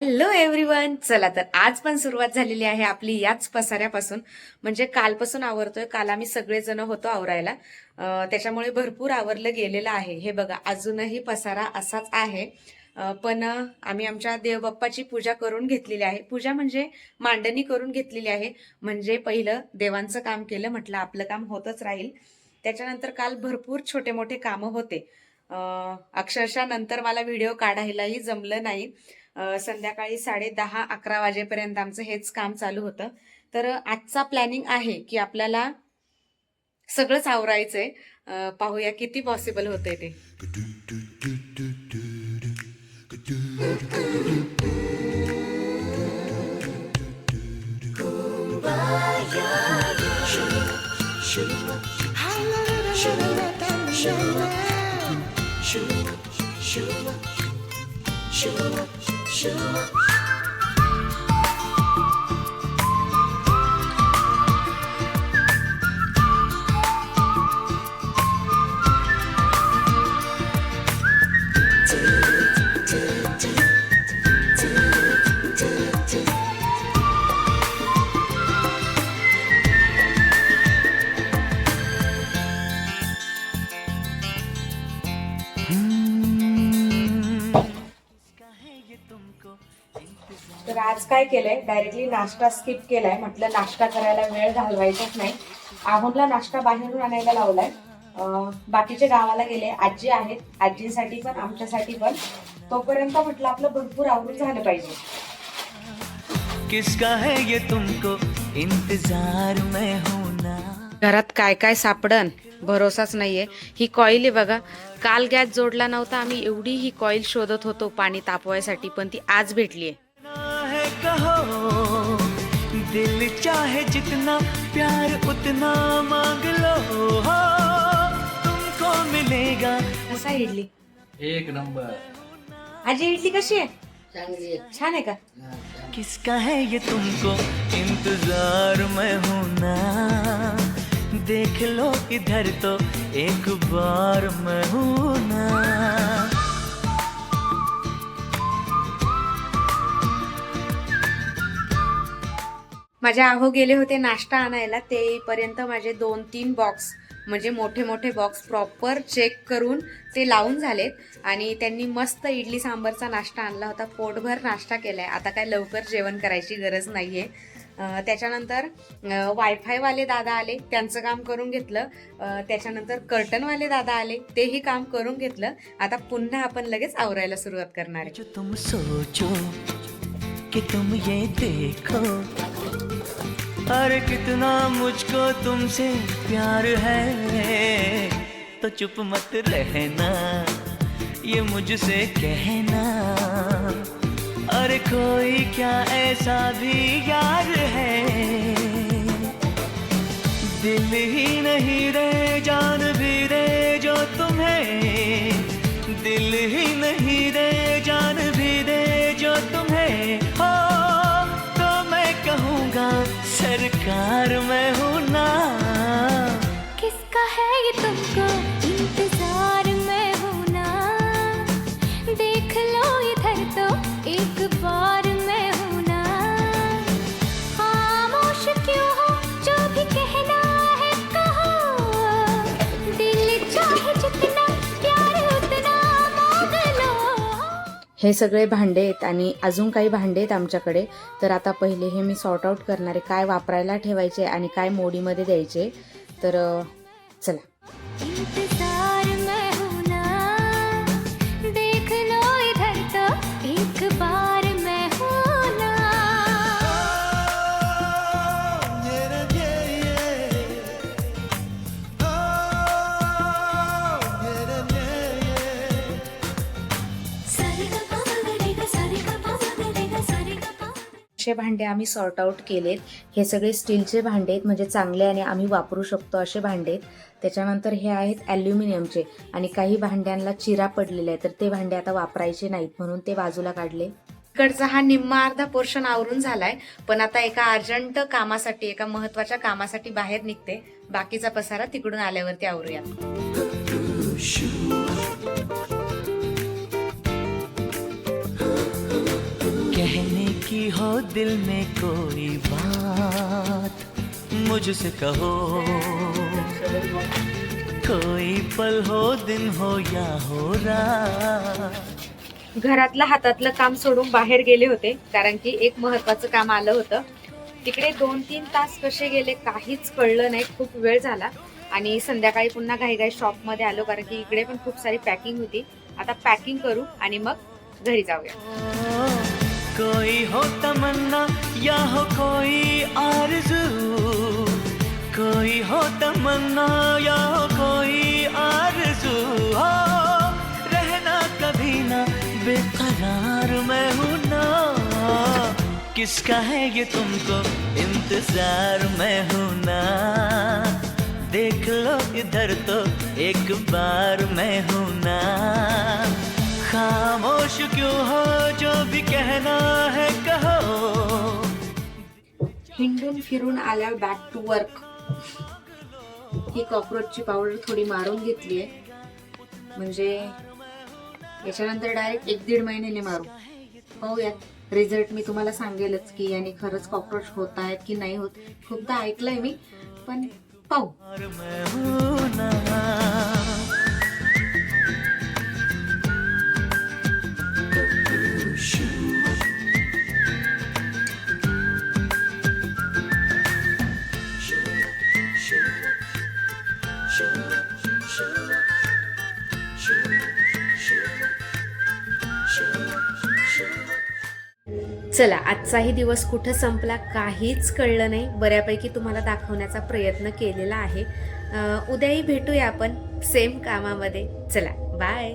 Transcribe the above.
Hello everyone, चला तर आज पण सुरुवात झालेली आहे आपली याच पसाऱ्यापासून. म्हणजे कालपासून आवरतोय. काल आम्ही सगळेजण होतो आवरायला, त्याच्यामुळे भरपूर आवरलं गेलेलं आहे. हे बघा, अजूनही पसारा असाच आहे. पण आम्ही आमच्या देवबाप्पाची पूजा करून घेतलेली आहे. पूजा म्हणजे मांडणी करून घेतलेली आहे. म्हणजे पहिलं देवांचं काम केलं, म्हटलं आपलं काम होतच राहील. त्याच्यानंतर काल भरपूर छोटे मोठे कामं होते. अक्षरशः नंतर मला व्हिडिओ काढायलाही जमलं नाही. संध्याकाळी 10:30-11 वाजेपर्यंत आमचं हेच काम चालू होतं. तर आजचा प्लॅनिंग आहे की आपल्याला सगळंच आवरायचंय. पाहूया किती पॉसिबल होतंय ते. तर आज काय केलंय, डायरेक्टली नाश्ता स्किप केलाय. म्हटलं नाश्ता करायला वेळ घालवायचाच नाही. आहोनला नाश्ता बाहेरून आणायला लावलाय. बाकीचे गावाला गेले, आजी आहेत, आजींसाठी पण आमच्यासाठी पण. तोपर्यंत म्हटलं आपलं भरपूर आवरून झालं पाहिजे. किसका है ये तुमको इंतजार में हूं ना. घरात काय काय सापडन भरोसाच नाहीये. ही कॉईल आहे बघा, काल गॅस जोडला नव्हता, आम्ही एवढी ही कॉईल शोधत होतो पाणी तापवायसाठी, पण ती आज भेटलीये. है कहो दिल चाहे जितना प्यार उतना मांग लो हो, तुमको मिलेगा. कसा आहे इडली? एक नंबर. आजी इडली कशी आहे? छान आहे का? किसका है ये तुमको इंतजार में हूं ना. देख लो इधर तो एक बार मैं हूं ना. माझ्या आहो गेले होते नाश्ता आणायला. ते पर्यंत माझे 2-3 बॉक्स म्हणजे मोठे मोठे बॉक्स प्रॉपर चेक करून ते लावून झालेत. आणि त्यांनी मस्त इडली सांबारचा नाश्ता आणला होता. पोटभर नाश्ता केलाय. आता काय लवकर जेवण करायची गरज नाहीये. त्याच्यानंतर वायफायवाले दादा आले, त्यांचं काम करून घेतलं. त्याच्यानंतर कर्टनवाले दादा आले, तेही काम करून घेतलं. आता पुन्हा आपण लगेच आवरायला सुरुवात करणार आहे. जो तुम सोचो कि तुम ये देखो, अरे कितना मुझको तुमसे प्यार है, तो चुप मत रहना ये मुझसे कहना. अरे कोई क्या ऐसा भी यार है, दिल ही नहीं रे जान भी रे जो तुम्हें, दिल ही नहीं रे जान भी रे जो तुम्हें हो, तो मैं कहूँगा सरकार मैं हूँ ना. किसका है ये तुमको इंतजार में हूँ ना. देख लो इधर तो एक बार मैं हूँ ना. खामोश क्यों हो, जो भी कहना है कहो. दिल चाहे जितना प्यार उतना मांग लो. हे सगळे भांडे आहेत आणि अजून काही भांडे आहेत आमच्याकडे. तर आता पहिले हे मी सॉर्ट आउट करणार आहे, काय वापरायला ठेवायचे आणि काय मोडीमध्ये द्यायचे. तर चला. इंतजार में हूँ ना. देख लो इधर तो एक बार मैं हूँ ना. असे भांडे आम्ही सॉर्ट आउट केलेत. हे सगळे स्टीलचे भांडे आहेत, म्हणजे चांगले आणि आम्ही वापरू शकतो असे भांडे आहेत. त्याच्यानंतर हे आहेत ॲल्युमिनियमचे आणि काही भांड्यांना चिरा पडलेला आहे, तर ते भांडे आता वापरायचे नाहीत म्हणून ते बाजूला काढले. इकडचा हा निम्मा अर्धा पोर्शन आवरून झालाय, पण आता एका अर्जंट कामासाठी, एका महत्वाच्या कामासाठी बाहेर निघते. बाकीचा पसारा तिकडून आल्यावरती आवरूया. कहने की हो दिल में कोई बात मुझसे कहो, कोई पल हो दिन हो या हो रात। घरातलं हातातलं काम सोडून बाहेर गेले होते कारण की एक महत्वाचं काम आलं होतं. तिकडे 2-3 तास कसे गेले काहीच कळलं नाही. खूप वेळ झाला आणि संध्याकाळी पुन्हा घाईघाई शॉपमध्ये आलो कारण की इकडे पण खूप सारी पॅकिंग होती. आता पॅकिंग करू आणि मग घरी जाऊया. कोई हो तमन्ना या हो कोई आरज़ू, कोई हो तमन्ना या हो कोई आरज़ू, हो रहना कभी ना बेकरार मैं हूँ ना, किसका है ये तुमको इंतजार मैं हूँ ना, देख लो इधर तो एक बार मैं हूँ ना, खामोश क्यों हो जो भी कहना है कहो। हिंडून फिरून आल्यावर बॅक टू वर्क. ही कॉक्रोचची पावडर थोडी मारून घेतली आहे म्हणजे याच्यानंतर डायरेक्ट 1-1.5 महिन्याने मारू. पाहूयात रिझल्ट. मी तुम्हाला सांगेलच की याने खरंच कॉक्रोच होत आहेत की नाही होत. खूपदा ऐकलंय मी पण पाहू. और मैं हूँ ना, चला आजचाही दिवस कुठं संपला काहीच कळलं नाही. बऱ्यापैकी तुम्हाला दाखवण्याचा प्रयत्न केलेला आहे. उद्याही भेटूया आपण सेम कामामध्ये. चला बाय.